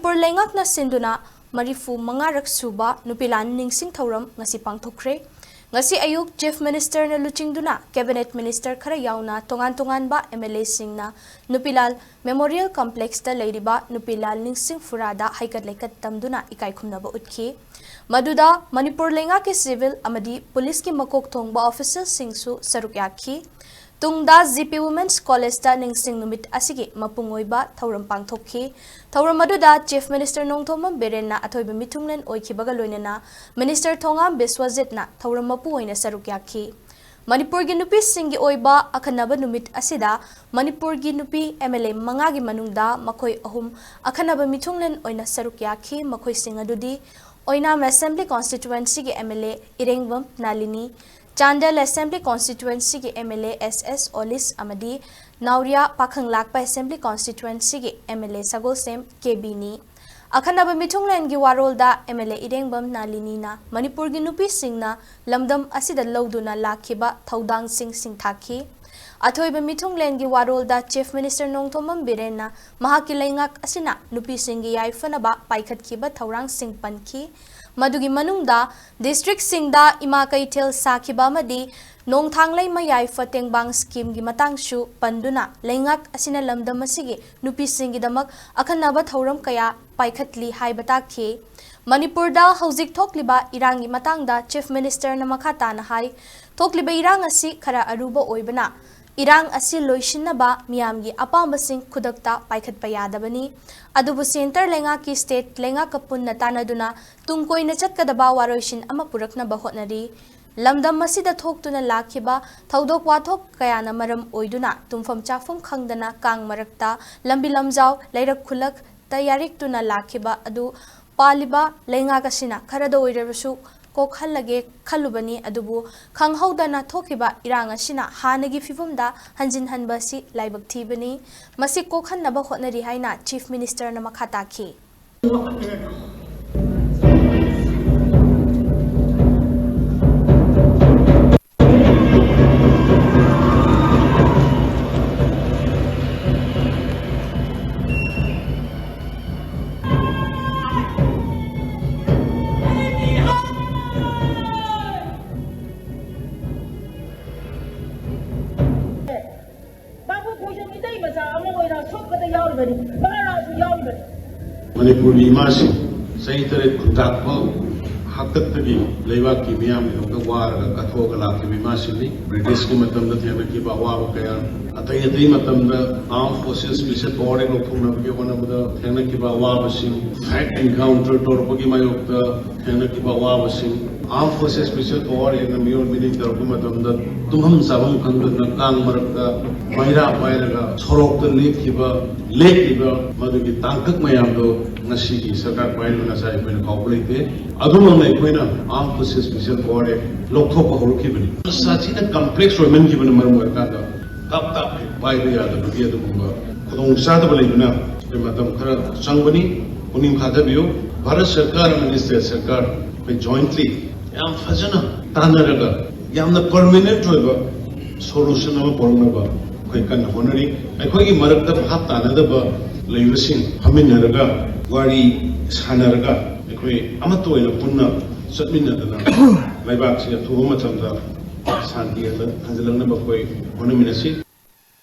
Manipur Lengakna Sinduna Marifu Mangarak Suba Nupilan Ningsing Thoram ngasi pangthokre ngasi ayuk Chief Minister na luchingduna Cabinet Minister khara yauna tongan ba MLA singna Nupilal Memorial Complex ta leiriba Nupilal Ningsing Furada haikat lekat tamduna ikai khumnaba utkhi Maduda Manipur Lengak civil amadi police ki makok thongba officers singsu saruk yakhi Tungda GP Women's College ta ningsing numit asigi mapungoiba thauram pangthokhi thauram maduda Chief Minister Nongthomam Berenna athoiba mithunglen oikhibaga loinana Minister Thongam Biswajit na thauram mapu oina saruk yakhi Manipur gi nupi singi oiba akhanaba numit asida Manipur gi nupi MLA manga gi manungda makhoi ahum akhanaba mithunglen oina saruk yakhi makhoi singadudi Oinam Assembly Constituency gi MLA Irengwam Nalini Chandel Assembly Constituency ki MLA SS Olis Amadi Nauria Pakhang Lakpa Assembly Constituency ki MLA Sagol Sem KB ni Akhanaba Mithunglen gi warolda MLA Irengbam Nalini na Manipur gi nupi singna lamdam asida lawduna lakhiba thaudang singthakhi Athoiba Mithunglen gi warolda Chief Minister Nongthomam Birenna mahaki lengak asina nupi singi yaifanaba paikhatkhiba thaurang sing pankhi Madugi manungda district singda ima kaithel sakhiba madi nong thanglai mayai fateng bang scheme gi matangshu panduna lengak asina lamdam asigi nupi singi damak akhanaba thauram kaya paikhatli haibata khe Manipur da hojik thokliba irangi matangda Chief Minister na makhata na hai thokliba irang asi khara aruba oibana Irang asi loishinaba miyamgi apambasing khudakta paikhat payadabani adubu center lenga ki state lenga kapun na tanaduna tungkoi na chatkadaba waroishin ama purakna bahotnari lamdam masida thoktuna lakhiba thaudok wathok kayana maram oiduna tumfam chafum khangdana kang marakta lambi lamjau leirak khulak tayarik tuna lakhiba adu paliba lenga kasina kharada oirabasu Kokhalage Kalubani Adubu Kanghaudana Tokiba Iranga Shina Hanagi Fivumda Hanjin Hanbasi Laibak Tibani Masik Kokhan Naba Hotnari Haina Chief Minister Namakataki Manipur Imasi, Saitare Kutakpo, Hakattagi, Levaki Miami, the War, Kathoga, Kimimasi, British Kimatam, the Tianaki Bawa, Atayati Matam, the Armed Forces, we said, or in Opunaki, one of the Tianaki Bawa, fact encounter, Torpoki Mayok, the Tianaki Bawa, Armed Forces, we said, or in the Mule meeting, the Rumatam, the Tuham Savum Kandu, the Kang Maraka, Maira Pairaga, Sorok, the Lake River, Maduki Tankak Mayamdo, Nashiki, Sakar Pail, Nasai, when calculated. Adumana, Armed Forces, Special Force, Loktopa Horkibin. Such a complex women given a Marmurkanda, Tap, by the other, the Mumba, Kudong Sadabalina, the Madam Kara, Sangani, Unim Hadabio, Bharat Sarkar and Minister Sarkar, jointly, Yam Fazana, Tanaraga, Yam the permanent solution of Pornaba. Kan honori akhoi marakta hapta nadaba leiwasin haminaraga wari sanaraga akhoi amato ina punna satminadana laibak se thuwa mathamda santi ata hanjalangna bakoi honominasi